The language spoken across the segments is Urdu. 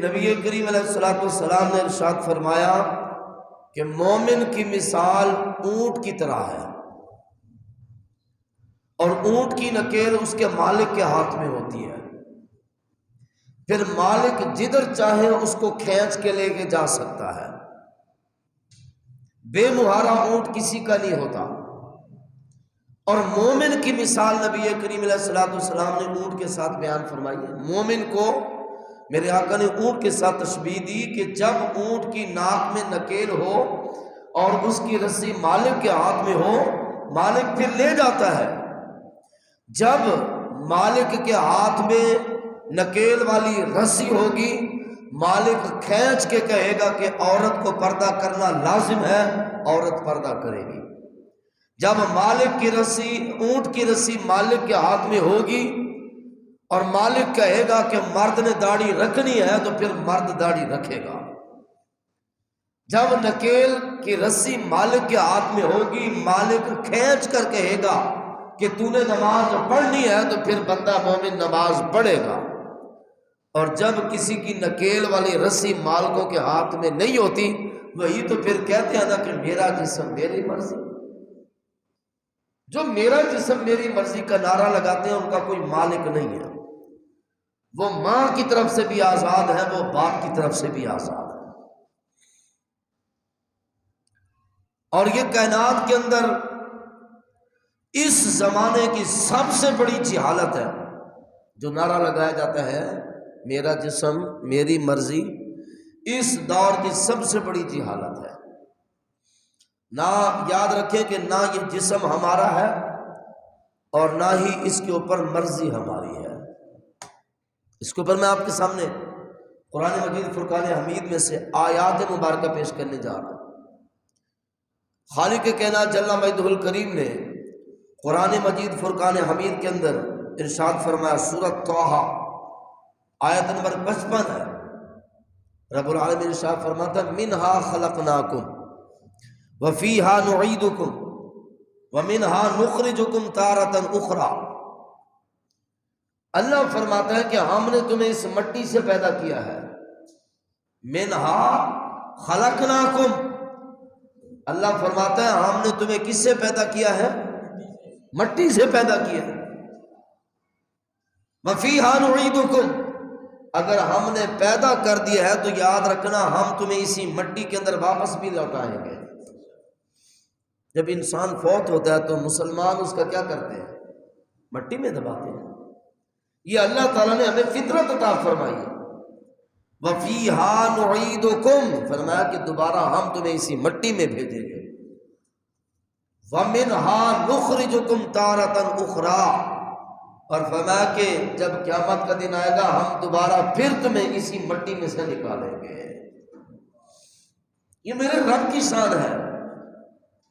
نبی کریم علیہ الصلوۃ والسلام نے ارشاد فرمایا کہ مومن کی مثال اونٹ کی طرح ہے، اور اونٹ کی نکیل اس کے مالک کے ہاتھ میں ہوتی ہے، پھر مالک جدھر چاہے اس کو کھینچ کے لے کے جا سکتا ہے، بے مہارا اونٹ کسی کا نہیں ہوتا۔ اور مومن کی مثال نبی کریم علیہ الصلوۃ والسلام نے اونٹ کے ساتھ بیان فرمائی ہے۔ مومن کو میرے آقا نے اونٹ کے ساتھ تشبیہ دی کہ جب اونٹ کی ناک میں نکیل ہو اور اس کی رسی مالک کے ہاتھ میں ہو، مالک پھر لے جاتا ہے۔ جب مالک کے ہاتھ میں نکیل والی رسی ہوگی، مالک کھینچ کے کہے گا کہ عورت کو پردہ کرنا لازم ہے، عورت پردہ کرے گی۔ جب مالک کی رسی، اونٹ کی رسی مالک کے ہاتھ میں ہوگی اور مالک کہے گا کہ مرد نے داڑھی رکھنی ہے، تو پھر مرد داڑھی رکھے گا۔ جب نکیل کی رسی مالک کے ہاتھ میں ہوگی، مالک کھینچ کر کہے گا کہ تو نے نماز پڑھنی ہے، تو پھر بندہ مومن نماز پڑھے گا۔ اور جب کسی کی نکیل والی رسی مالکوں کے ہاتھ میں نہیں ہوتی، وہی تو پھر کہتے ہیں نا کہ میرا جسم میری مرضی۔ جو میرا جسم میری مرضی کا نعرہ لگاتے ہیں ان کا کوئی مالک نہیں ہے، وہ ماں کی طرف سے بھی آزاد ہے، وہ باپ کی طرف سے بھی آزاد ہے۔ اور یہ کائنات کے اندر اس زمانے کی سب سے بڑی جہالت ہے، جو نعرہ لگایا جاتا ہے میرا جسم میری مرضی، اس دور کی سب سے بڑی جہالت ہے۔ نہ یاد رکھیں کہ نہ یہ جسم ہمارا ہے اور نہ ہی اس کے اوپر مرضی ہماری ہے۔ اس کے اوپر میں آپ کے سامنے قرآن مجید فرقان حمید میں سے آیات مبارکہ پیش کرنے جا رہا ہوں۔ خالق کائنات جل مجدہ الکریم نے قرآن مجید فرقان حمید کے اندر ارشاد فرمایا، سورۃ طٰہٰ آیت نمبر 55 ہے۔ رب العالمین ارشاد فرماتا ہے، منہا خلقناکم وفیہا نعیدکم ومنہا نخرجکم تارۃ اخری۔ اللہ فرماتا ہے کہ ہم نے تمہیں اس مٹی سے پیدا کیا ہے، منہا خلقناکم، اللہ فرماتا ہے ہم نے تمہیں کس سے پیدا کیا ہے؟ مٹی سے پیدا کیا ہے۔ وفیہا نعیدکم، اگر ہم نے پیدا کر دیا ہے تو یاد رکھنا ہم تمہیں اسی مٹی کے اندر واپس بھی لوٹائیں گے۔ جب انسان فوت ہوتا ہے تو مسلمان اس کا کیا کرتے ہیں؟ مٹی میں دباتے ہیں۔ یہ اللہ تعالیٰ نے ہمیں فطرت عطا فرمائی ہے۔ وَفِيهَا نُعِيدُكُمْ، فرمایا کہ دوبارہ ہم تمہیں اسی مٹی میں بھیجیں گے۔ وَمِنْهَا نُخْرِجُكُمْ تَارَةً أُخْرَىٰ، اور فرمایا کہ جب قیامت کا دن آئے گا ہم دوبارہ پھر تمہیں اسی مٹی میں سے نکالیں گے۔ یہ میرے رب کی شان ہے،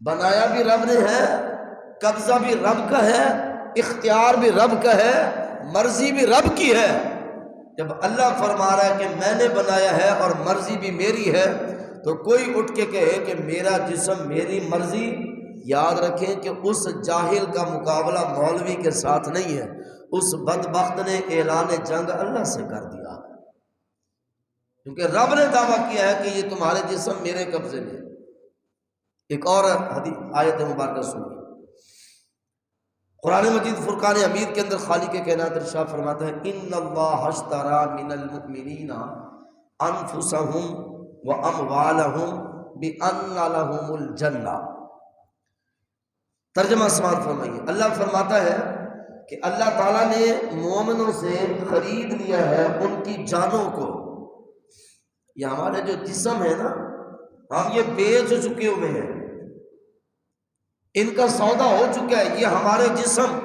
بنایا بھی رب نے ہے، قبضہ بھی رب کا ہے، اختیار بھی رب کا ہے، مرضی بھی رب کی ہے۔ جب اللہ فرما رہا ہے کہ میں نے بنایا ہے اور مرضی بھی میری ہے، تو کوئی اٹھ کے کہے کہ میرا جسم میری مرضی، یاد رکھیں کہ اس جاہل کا مقابلہ مولوی کے ساتھ نہیں ہے، اس بدبخت نے اعلان جنگ اللہ سے کر دیا، کیونکہ رب نے دعویٰ کیا ہے کہ یہ تمہارے جسم میرے قبضے میں۔ ایک اور آیت مبارکہ سنیے، قرآن مجید فرقان حمید کے اندر خالق کائنات ارشاد فرماتا ہے، ان اللہ اشتری من المؤمنین انفسهم واموالهم بان لهم الجنہ۔ ترجمہ سماعت فرمائیے، اللہ فرماتا ہے کہ اللہ تعالیٰ نے مومنوں سے خرید لیا ہے ان کی جانوں کو۔ یہ ہمارے جو جسم ہے نا، ہم یہ بیچ چکے ہوئے ہیں، ان کا سودا ہو چکا ہے، یہ ہمارے جسم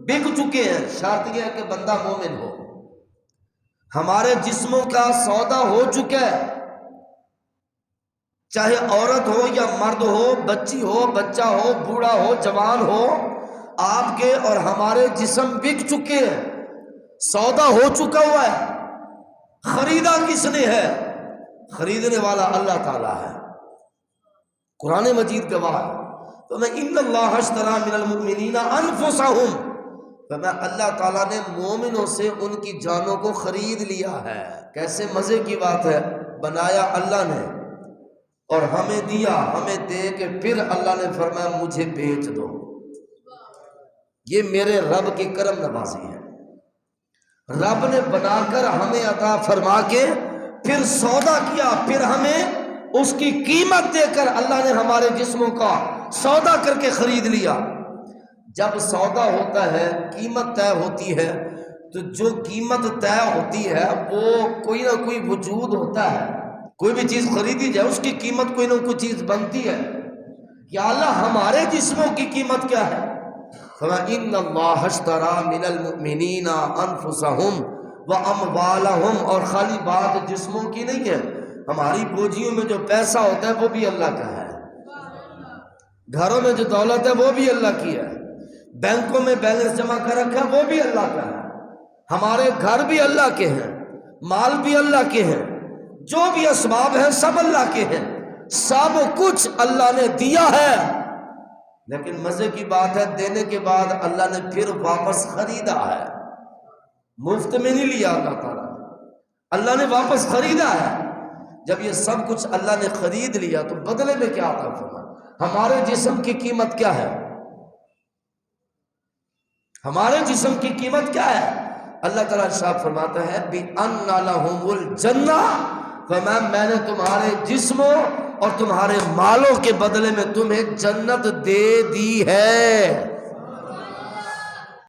بک چکے ہیں، شرط یہ ہے کہ بندہ مومن ہو۔ ہمارے جسموں کا سودا ہو چکا ہے، چاہے عورت ہو یا مرد ہو، بچی ہو بچہ ہو، بوڑھا ہو جوان ہو، آپ کے اور ہمارے جسم بک چکے ہیں، سودا ہو چکا ہوا ہے۔ خریدا کس نے ہے؟ خریدنے والا اللہ تعالیٰ ہے، قرآن مجید گواہ ہے۔ تو میں ان اللہ اشتری من المؤمنین انفسهم، فرمایا اللہ تعالیٰ نے مومنوں سے ان کی جانوں کو خرید لیا ہے۔ کیسے مزے کی بات ہے، بنایا اللہ نے اور ہمیں دیا، ہمیں دے کے پھر اللہ نے فرمایا مجھے بیچ دو۔ یہ میرے رب کی کرم نوازی ہے، رب نے بنا کر ہمیں عطا فرما کے پھر سودا کیا، پھر ہمیں اس کی قیمت دے کر اللہ نے ہمارے جسموں کا سودا کر کے خرید لیا۔ جب سودا ہوتا ہے، قیمت طے ہوتی ہے، تو جو قیمت طے ہوتی ہے وہ کوئی نہ کوئی وجود ہوتا ہے۔ کوئی بھی چیز خریدی جائے اس کی قیمت کوئی نہ کوئی چیز بنتی ہے۔ یا اللہ ہمارے جسموں کی قیمت کیا ہے؟ فَإِنَّ اللَّهَ اشْتَرَىٰ مِنَ الْمُؤْمِنِينَ أَنفُسَهُمْ وَأَمْوَالَهُمْ، اور خالی بات جسموں کی نہیں ہے، ہماری بوجھیوں میں جو پیسہ ہوتا ہے وہ بھی اللہ کا ہے، گھروں میں جو دولت ہے وہ بھی اللہ کی ہے، بینکوں میں بیلنس جمع کر رکھا ہے وہ بھی اللہ کا ہے، ہمارے گھر بھی اللہ کے ہیں، مال بھی اللہ کے ہیں، جو بھی اسباب ہیں سب اللہ کے ہیں، سب کچھ اللہ نے دیا ہے۔ لیکن مزے کی بات ہے، دینے کے بعد اللہ نے پھر واپس خریدا ہے، مفت میں نہیں لیا اللہ تعالیٰ، اللہ نے واپس خریدا ہے۔ جب یہ سب کچھ اللہ نے خرید لیا تو بدلے میں کیا عطا فرمایا؟ ہمارے جسم کی قیمت کیا ہے؟ ہمارے جسم کی قیمت کیا ہے؟ اللہ تعالیٰ ارشاد فرماتا ہے بِأَنَّ لَهُمُ الْجَنَّةَ، میں نے تمہارے جسموں اور تمہارے مالوں کے بدلے میں تمہیں جنت دے دی ہے۔